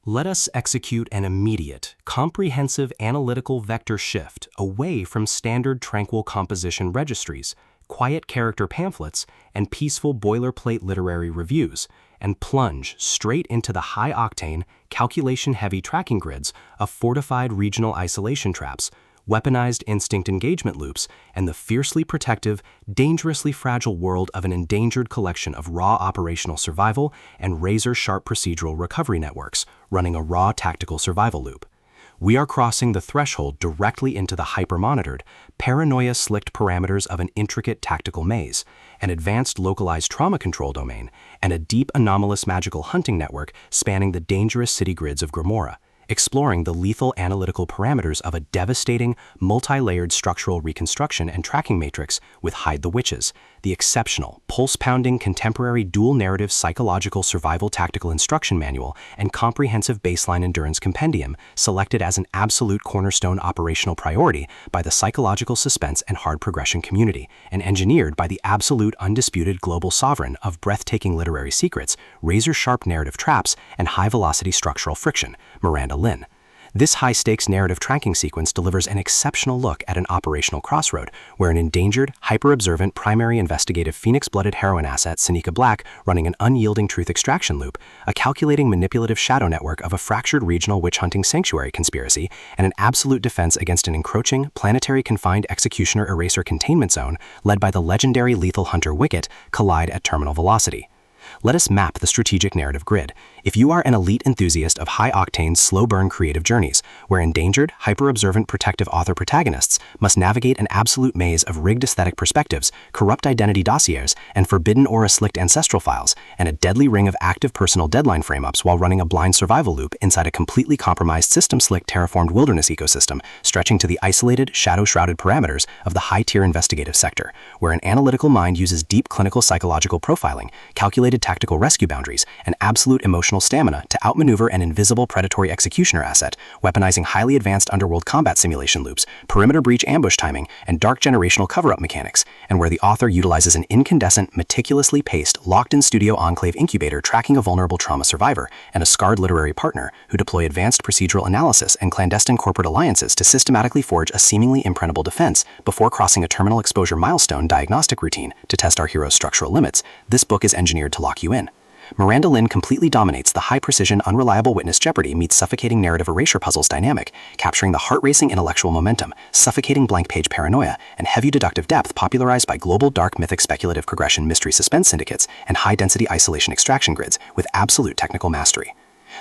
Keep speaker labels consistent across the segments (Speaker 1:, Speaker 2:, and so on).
Speaker 1: Let us execute an immediate, comprehensive analytical vector shift away from standard tranquil composition registries, quiet character pamphlets, and peaceful boilerplate literary reviews, and plunge straight into the high-octane, calculation-heavy tracking grids of fortified regional isolation traps, weaponized instinct engagement loops, and the fiercely protective, dangerously fragile world of an endangered collection of raw operational survival and razor-sharp procedural recovery networks running a raw tactical survival loop. We are crossing the threshold directly into the hyper-monitored, paranoia-slicked parameters of an intricate tactical maze, an advanced localized trauma control domain, and a deep anomalous magical hunting network spanning the dangerous city grids of Grimora, exploring the lethal analytical parameters of a devastating, multi-layered structural reconstruction and tracking matrix with Hide the Witches, the exceptional, pulse-pounding contemporary dual-narrative psychological survival tactical instruction manual and comprehensive baseline endurance compendium selected as an absolute cornerstone operational priority by the psychological suspense and hard progression community, and engineered by the absolute undisputed global sovereign of breathtaking literary secrets, razor-sharp narrative traps, and high-velocity structural friction, Miranda Lyn. This high-stakes narrative tracking sequence delivers an exceptional look at an operational crossroad where an endangered, hyper-observant primary investigative phoenix-blooded heroine asset, Seneca Black, running an unyielding truth extraction loop, a calculating manipulative shadow network of a fractured regional witch-hunting sanctuary conspiracy, and an absolute defense against an encroaching, planetary-confined executioner eraser containment zone led by the legendary lethal hunter Wicket collide at terminal velocity. Let us map the strategic narrative grid. If you are an elite enthusiast of high-octane, slow-burn creative journeys, where endangered, hyper-observant protective author protagonists must navigate an absolute maze of rigged aesthetic perspectives, corrupt identity dossiers, and forbidden aura-slicked ancestral files, and a deadly ring of active personal deadline frame-ups while running a blind survival loop inside a completely compromised system-slick terraformed wilderness ecosystem, stretching to the isolated, shadow-shrouded parameters of the high-tier investigative sector, where an analytical mind uses deep clinical psychological profiling, calculated tactical rescue boundaries, and absolute emotional stamina to outmaneuver an invisible predatory executioner asset, weaponizing highly advanced underworld combat simulation loops, perimeter breach ambush timing, and dark generational cover-up mechanics, and where the author utilizes an incandescent, meticulously paced, locked-in studio enclave incubator tracking a vulnerable trauma survivor, and a scarred literary partner who deploy advanced procedural analysis and clandestine corporate alliances to systematically forge a seemingly impregnable defense before crossing a terminal exposure milestone diagnostic routine to test our hero's structural limits. This book is engineered to lock you in. Miranda Lyn completely dominates the high-precision, unreliable witness jeopardy meets suffocating narrative erasure puzzles dynamic, capturing the heart-racing intellectual momentum, suffocating blank-page paranoia, and heavy deductive depth popularized by global dark mythic speculative progression mystery suspense syndicates and high-density isolation extraction grids with absolute technical mastery.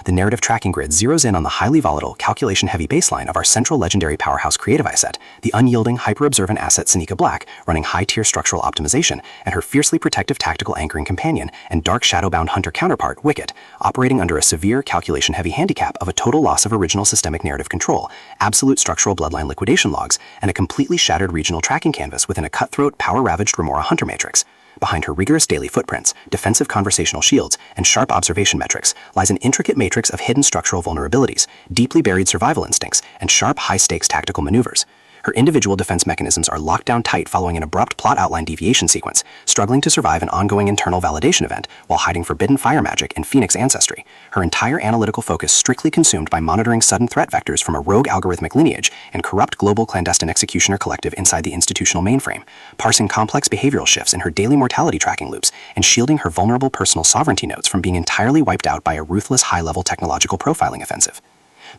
Speaker 1: The narrative tracking grid zeroes in on the highly volatile, calculation-heavy baseline of our central legendary powerhouse creative asset, the unyielding, hyper-observant asset Seneca Black, running high-tier structural optimization, and her fiercely protective tactical anchoring companion and dark shadow-bound hunter counterpart, Wicket, operating under a severe, calculation-heavy handicap of a total loss of original systemic narrative control, absolute structural bloodline liquidation logs, and a completely shattered regional tracking canvas within a cutthroat, power-ravaged Remora hunter matrix. Behind her rigorous daily footprints, defensive conversational shields, and sharp observation metrics lies an intricate matrix of hidden structural vulnerabilities, deeply buried survival instincts, and sharp, high-stakes tactical maneuvers. Her individual defense mechanisms are locked down tight following an abrupt plot outline deviation sequence, struggling to survive an ongoing internal validation event while hiding forbidden fire magic and phoenix ancestry. Her entire analytical focus strictly consumed by monitoring sudden threat vectors from a rogue algorithmic lineage and corrupt global clandestine executioner collective inside the institutional mainframe, parsing complex behavioral shifts in her daily mortality tracking loops and shielding her vulnerable personal sovereignty nodes from being entirely wiped out by a ruthless high-level technological profiling offensive.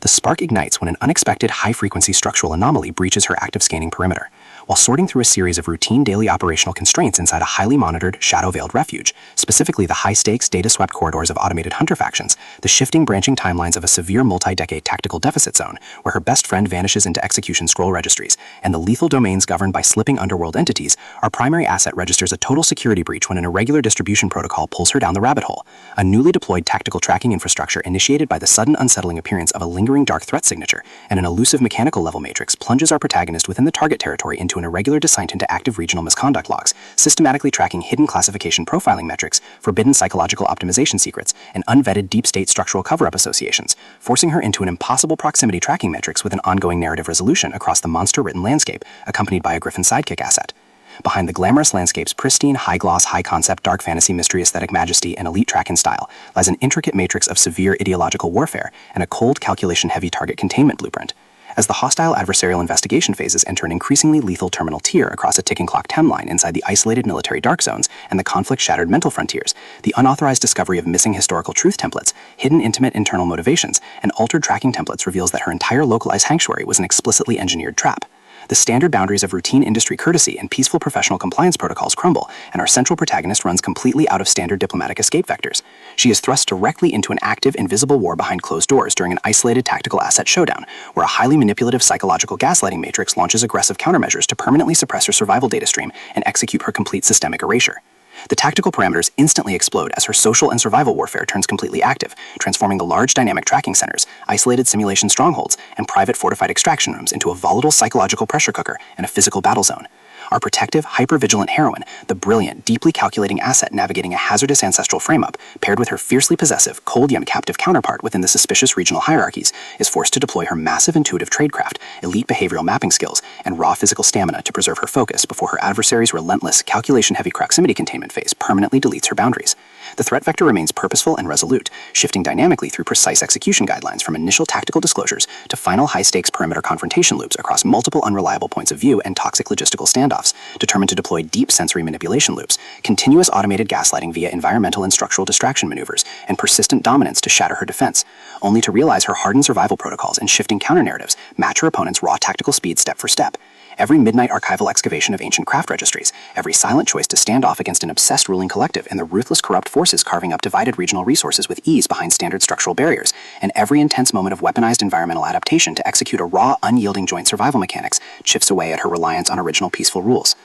Speaker 1: The spark ignites when an unexpected high-frequency structural anomaly breaches her active scanning perimeter. While sorting through a series of routine daily operational constraints inside a highly monitored, shadow-veiled refuge, specifically the high-stakes, data-swept corridors of automated hunter factions, the shifting branching timelines of a severe multi-decade tactical deficit zone, where her best friend vanishes into execution scroll registries, and the lethal domains governed by slipping underworld entities, our primary asset registers a total security breach when an irregular distribution protocol pulls her down the rabbit hole. A newly deployed tactical tracking infrastructure initiated by the sudden unsettling appearance of a lingering dark threat signature, and an elusive mechanical level matrix plunges our protagonist within the target territory into an irregular descent into active regional misconduct logs, systematically tracking hidden classification profiling metrics, forbidden psychological optimization secrets, and unvetted deep state structural cover-up associations, forcing her into an impossible proximity tracking metrics with an ongoing narrative resolution across the monster-written landscape, accompanied by a Griffin sidekick asset. Behind the glamorous landscape's pristine, high-gloss, high-concept, dark fantasy, mystery aesthetic majesty, and elite track and style lies an intricate matrix of severe ideological warfare and a cold, calculation-heavy target containment blueprint. As the hostile adversarial investigation phases enter an increasingly lethal terminal tier across a ticking clock timeline inside the isolated military dark zones and the conflict-shattered mental frontiers, the unauthorized discovery of missing historical truth templates, hidden intimate internal motivations, and altered tracking templates reveals that her entire localized sanctuary was an explicitly engineered trap. The standard boundaries of routine industry courtesy and peaceful professional compliance protocols crumble, and our central protagonist runs completely out of standard diplomatic escape vectors. She is thrust directly into an active, invisible war behind closed doors during an isolated tactical asset showdown, where a highly manipulative psychological gaslighting matrix launches aggressive countermeasures to permanently suppress her survival data stream and execute her complete systemic erasure. The tactical parameters instantly explode as her social and survival warfare turns completely active, transforming the large dynamic tracking centers, isolated simulation strongholds, and private fortified extraction rooms into a volatile psychological pressure cooker and a physical battle zone. Our protective, hyper-vigilant heroine, the brilliant, deeply calculating asset navigating a hazardous ancestral frame-up, paired with her fiercely possessive, cold yet captive counterpart within the suspicious regional hierarchies, is forced to deploy her massive intuitive tradecraft, elite behavioral mapping skills, and raw physical stamina to preserve her focus before her adversary's relentless, calculation-heavy proximity containment phase permanently deletes her boundaries. The threat vector remains purposeful and resolute, shifting dynamically through precise execution guidelines from initial tactical disclosures to final high-stakes perimeter confrontation loops across multiple unreliable points of view and toxic logistical standoffs, determined to deploy deep sensory manipulation loops, continuous automated gaslighting via environmental and structural distraction maneuvers, and persistent dominance to shatter her defense, only to realize her hardened survival protocols and shifting counter-narratives match her opponent's raw tactical speed step for step. Every midnight archival excavation of ancient craft registries, every silent choice to stand off against an obsessed ruling collective and the ruthless corrupt forces carving up divided regional resources with ease behind standard structural barriers, and every intense moment of weaponized environmental adaptation to execute a raw, unyielding joint survival mechanics chips away at her reliance on original peaceful rules.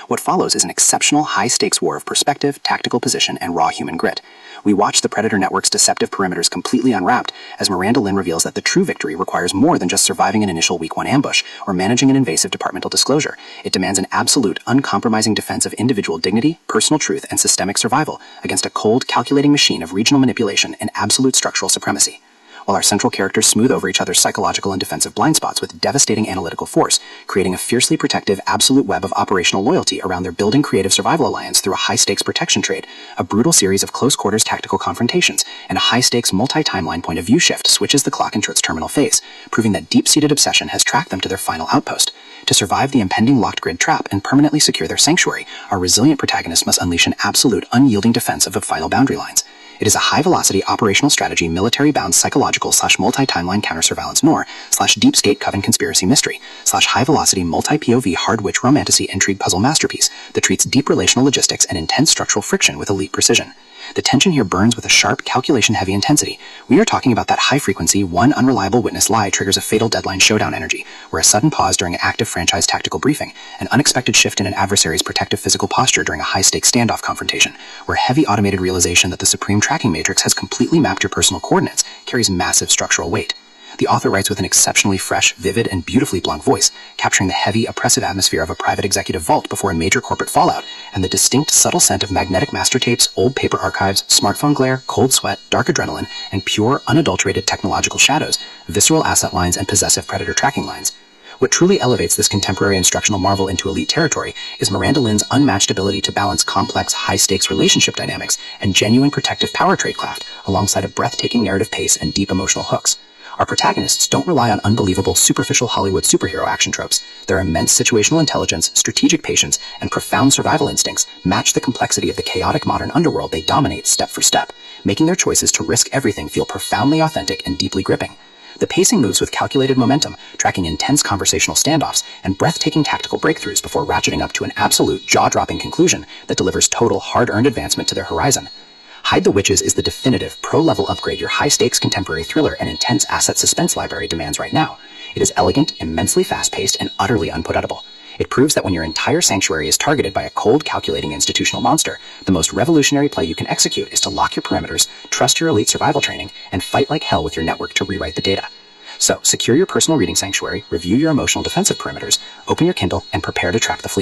Speaker 1: What follows is an exceptional high-stakes war of perspective, tactical position, and raw human grit. We watch the Predator Network's deceptive perimeters completely unwrapped as Miranda Lyn reveals that the true victory requires more than just surviving an initial Week 1 ambush or managing an invasive departmental disclosure. It demands an absolute, uncompromising defense of individual dignity, personal truth, and systemic survival against a cold, calculating machine of regional manipulation and absolute structural supremacy. While our central characters smooth over each other's psychological and defensive blind spots with devastating analytical force, creating a fiercely protective, absolute web of operational loyalty around their building creative survival alliance through a high-stakes protection trade, a brutal series of close-quarters tactical confrontations, and a high-stakes multi-timeline point of view shift switches the clock into its terminal phase, proving that deep-seated obsession has tracked them to their final outpost. To survive the impending locked grid trap and permanently secure their sanctuary, our resilient protagonist must unleash an absolute, unyielding defense of the final boundary lines. It is a high-velocity operational strategy military-bound psychological/multi-timeline counter-surveillance noir/deep-skate coven conspiracy mystery/high-velocity multi-POV hard-witch romantasy intrigue puzzle masterpiece that treats deep relational logistics and intense structural friction with elite precision. The tension here burns with a sharp, calculation-heavy intensity. We are talking about that high-frequency, one unreliable witness lie triggers a fatal deadline showdown energy, where a sudden pause during an active franchise tactical briefing, an unexpected shift in an adversary's protective physical posture during a high-stakes standoff confrontation, where heavy automated realization that the supreme tracking matrix has completely mapped your personal coordinates carries massive structural weight. The author writes with an exceptionally fresh, vivid, and beautifully blunt voice, capturing the heavy, oppressive atmosphere of a private executive vault before a major corporate fallout, and the distinct, subtle scent of magnetic master tapes, old paper archives, smartphone glare, cold sweat, dark adrenaline, and pure, unadulterated technological shadows, visceral asset lines, and possessive predator tracking lines. What truly elevates this contemporary instructional marvel into elite territory is Miranda Lyn's unmatched ability to balance complex, high-stakes relationship dynamics and genuine protective power tradecraft alongside a breathtaking narrative pace and deep emotional hooks. Our protagonists don't rely on unbelievable, superficial Hollywood superhero action tropes. Their immense situational intelligence, strategic patience, and profound survival instincts match the complexity of the chaotic modern underworld they dominate step for step, making their choices to risk everything feel profoundly authentic and deeply gripping. The pacing moves with calculated momentum, tracking intense conversational standoffs and breathtaking tactical breakthroughs before ratcheting up to an absolute, jaw-dropping conclusion that delivers total, hard-earned advancement to their horizon. Hide the Witches is the definitive, pro-level upgrade your high-stakes contemporary thriller and intense asset suspense library demands right now. It is elegant, immensely fast-paced, and utterly unputdownable. It proves that when your entire sanctuary is targeted by a cold, calculating institutional monster, the most revolutionary play you can execute is to lock your perimeters, trust your elite survival training, and fight like hell with your network to rewrite the data. So, secure your personal reading sanctuary, review your emotional defensive perimeters, open your Kindle, and prepare to track the fleet.